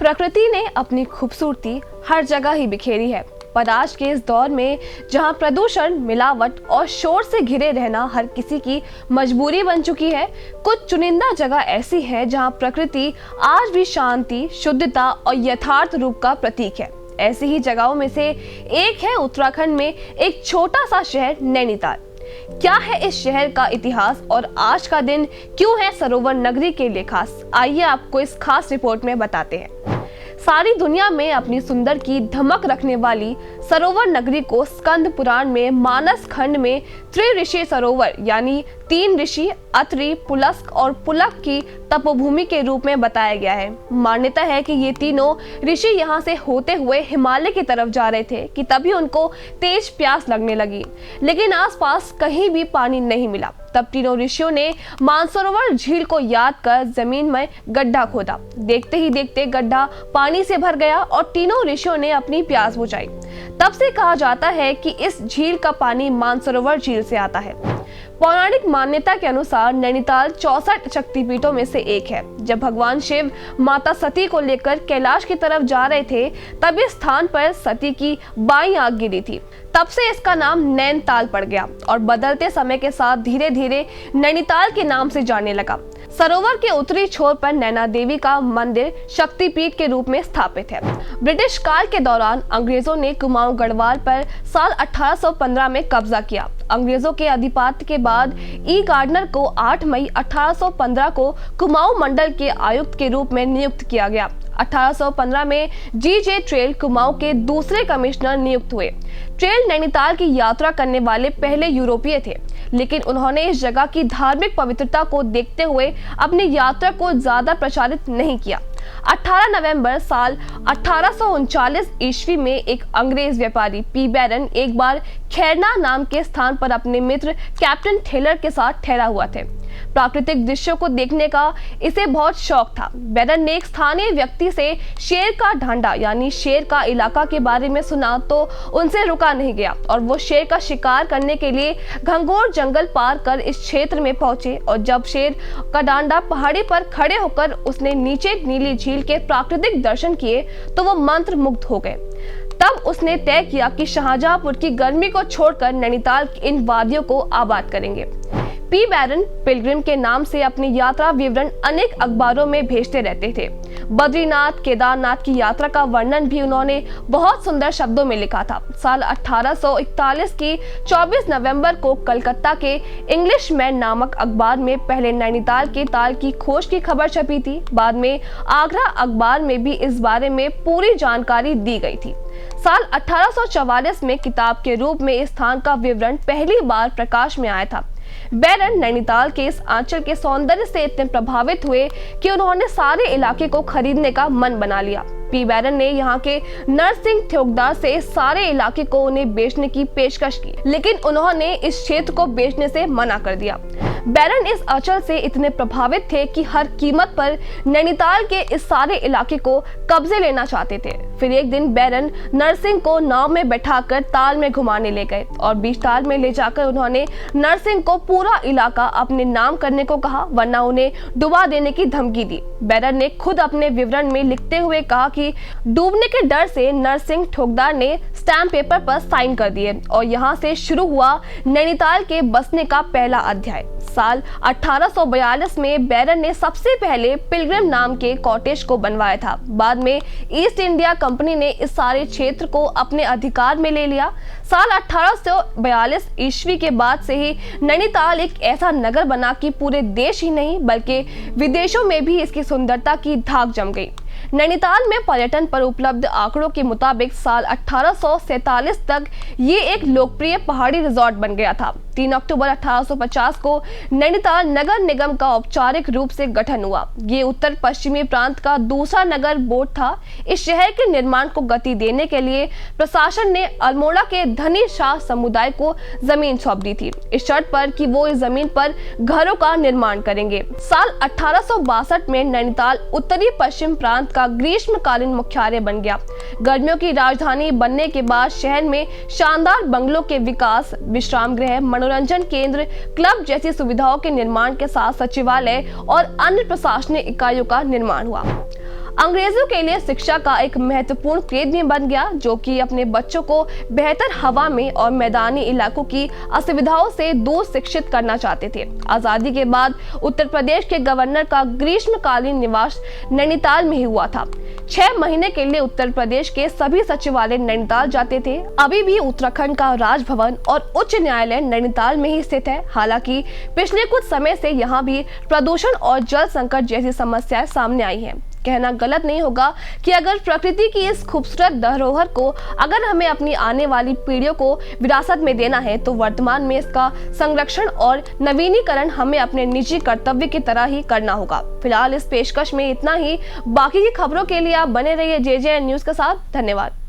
प्रकृति ने अपनी खूबसूरती हर जगह ही बिखेरी है, पर आज के इस दौर में जहां प्रदूषण, मिलावट और शोर से घिरे रहना हर किसी की मजबूरी बन चुकी है, कुछ चुनिंदा जगह ऐसी है जहां प्रकृति आज भी शांति, शुद्धता और यथार्थ रूप का प्रतीक है। ऐसी ही जगहों में से एक है उत्तराखंड में एक छोटा सा शहर नैनीताल। क्या है इस शहर का इतिहास और आज का दिन क्यों है सरोवर नगरी के लिए खास? आइए आपको इस खास रिपोर्ट में बताते हैं। सारी दुनिया में अपनी सुंदर की धमक रखने वाली सरोवर नगरी को स्कंद पुराण में मानस खंड में त्रिऋषि सरोवर यानी 3 ऋषि अत्रि, पुलस्क और पुलक की तपोभूमि के रूप में बताया गया है। मान्यता है कि ये तीनों ऋषि यहाँ से होते हुए हिमालय की तरफ जा रहे थे कि तभी उनको तेज प्यास लगने लगी, लेकिन आसपास कहीं भी पानी नहीं मिला। तब तीनों ऋषियों ने मानसरोवर झील को याद कर जमीन में गड्ढा खोदा। देखते ही देखते गड्ढा पानी से भर गया और तीनों ऋषियों ने अपनी प्यास बुझाई। तब से कहा जाता है कि इस झील का पानी मानसरोवर झील से आता है। पौराणिक मान्यता के अनुसार नैनीताल 64 शक्तिपीठों में से एक है। जब भगवान शिव माता सती को लेकर कैलाश की तरफ जा रहे थे, तब इस स्थान पर सती की बाईं आंख गिरी थी। तब से इसका नाम नैनताल पड़ गया और बदलते समय के साथ धीरे धीरे नैनीताल के नाम से जाने लगा। सरोवर के उत्तरी छोर पर नैना देवी का मंदिर शक्तिपीठ के रूप में स्थापित है। ब्रिटिश काल के दौरान अंग्रेजों ने कुमाऊं गढ़वाल पर साल 1815 में कब्जा किया। अंग्रेजों के अधिपत्य के बाद ई गार्डनर को 8 मई 1815 को कुमाऊं मंडल के आयुक्त के रूप में नियुक्त किया गया। 1815 में जी.जे. ट्रेल कुमाऊं के दूसरे कमिश्नर नियुक्त हुए। ट्रेल नैनीताल की यात्रा करने वाले पहले यूरोपीय थे, लेकिन उन्होंने इस जगह की धार्मिक पवित्रता को देखते हुए अपनी यात्रा को ज्यादा प्रचारित नहीं किया। 18 नवंबर साल 1839 ईस्वी में एक अंग्रेज व्यापारी पी बैरन एक बार खैरना नाम के स्थान पर अपने मित्र कैप्टन टेलर के साथ ठहरा हुआ थे। प्राकृतिक दृश्यों को देखने का इसे बहुत शौक था। बैरन ने एक स्थानीय व्यक्ति से शेर का ढांडा यानी शेर का इलाका के बारे में सुना तो उनसे रुका नहीं गया और वो शेर का शिकार करने के लिए घंघोर जंगल पार कर इस क्षेत्र में पहुंचे। और जब शेर का डांडा पहाड़ी पर खड़े होकर उसने नीचे नीली झील के प्राकृतिक दर्शन किए तो वो मंत्र मुग्ध हो गए। तब उसने तय किया कि शाहजहांपुर की गर्मी को छोड़कर नैनीताल की इन वादियों को आबाद करेंगे। पी बैरन पिलग्रिम के नाम से अपनी यात्रा विवरण अनेक अखबारों में भेजते रहते थे। बद्रीनाथ, केदारनाथ की यात्रा का वर्णन भी उन्होंने बहुत सुंदर शब्दों में लिखा था। साल 1841 की 24 नवंबर को कलकत्ता के इंग्लिशमैन नामक अखबार में पहले नैनीताल के ताल की खोज की खबर छपी थी। बाद में आगरा अखबार में भी इस बारे में पूरी जानकारी दी गई थी। साल 1844 में किताब के रूप में इस स्थान का विवरण पहली बार प्रकाश में आया था। बैरन नैनीताल के इस आंचल के सौंदर्य से इतने प्रभावित हुए कि उन्होंने सारे इलाके को खरीदने का मन बना लिया। पी बैरन ने यहाँ के नरसिंह ठोकदार से इस सारे इलाके को उन्हें बेचने की पेशकश की, लेकिन उन्होंने इस क्षेत्र को बेचने से मना कर दिया। बैरन इस अचल से इतने प्रभावित थे कि हर कीमत पर नैनीताल के इस सारे इलाके को कब्जे लेना चाहते थे। फिर एक दिन बैरन नरसिंह को नाव में बैठाकर ताल में घुमाने ले गए और बीच ताल में ले जाकर उन्होंने नरसिंह को पूरा इलाका अपने नाम करने को कहा, वरना उन्हें डुबा देने की धमकी दी। बैरन ने खुद अपने विवरण में लिखते हुए कहा कि डूबने के डर से नरसिंह ठोकदार ने स्टैम्प पेपर पर साइन कर दिए और यहाँ से शुरू हुआ नैनीताल के बसने का पहला अध्याय। साल 1842 में बैरन ने सबसे पहले पिलग्रिम नाम के कॉटेज को बनवाया था। बाद में ईस्ट इंडिया कंपनी ने इस सारे क्षेत्र को अपने अधिकार में ले लिया। साल 1842 ईस्वी के बाद से ही नैनीताल एक ऐसा नगर बना कि पूरे देश ही नहीं बल्कि विदेशों में भी इसकी सुंदरता की धाक जम गई। नैनीताल में पर्यटन पर उपलब्ध आंकड़ों के मुताबिक साल 1847 तक ये एक लोकप्रिय पहाड़ी रिजॉर्ट बन गया था। 3 अक्टूबर 1850 को नैनीताल नगर निगम का औपचारिक रूप से गठन हुआ। ये उत्तर पश्चिमी प्रांत का दूसरा नगर बोर्ड था। इस शहर के निर्माण को गति देने के लिए प्रशासन ने अल्मोड़ा के धनी शाह समुदाय को जमीन सौंप दी थी, इस शर्त पर कि वो इस जमीन पर घरों का निर्माण करेंगे। साल 1862 में नैनीताल उत्तरी पश्चिम प्रांत का ग्रीष्मकालीन मुख्यालय बन गया। गर्मियों की राजधानी बनने के बाद शहर में शानदार बंगलों के विकास, विश्राम गृह, मनोरंजन केंद्र, क्लब जैसी सुविधाओं के निर्माण के साथ सचिवालय और अन्य प्रशासनिक इकाइयों का निर्माण हुआ। अंग्रेजों के लिए शिक्षा का एक महत्वपूर्ण केंद्र बन गया, जो कि अपने बच्चों को बेहतर हवा में और मैदानी इलाकों की असुविधाओं से दूर शिक्षित करना चाहते थे। आजादी के बाद उत्तर प्रदेश के गवर्नर का ग्रीष्मकालीन निवास नैनीताल में ही हुआ था। 6 महीने के लिए उत्तर प्रदेश के सभी सचिवालय नैनीताल जाते थे। अभी भी उत्तराखंड का राजभवन और उच्च न्यायालय नैनीताल में ही स्थित है। हालांकि पिछले कुछ समय से यहाँ भी प्रदूषण और जल संकट जैसी समस्याएं सामने आई हैं। कहना गलत नहीं होगा कि अगर प्रकृति की इस खूबसूरत धरोहर को अगर हमें अपनी आने वाली पीढ़ियों को विरासत में देना है, तो वर्तमान में इसका संरक्षण और नवीनीकरण हमें अपने निजी कर्तव्य की तरह ही करना होगा। फिलहाल इस पेशकश में इतना ही। बाकी की खबरों के लिए आप बने रहिए JJN न्यूज के साथ। धन्यवाद।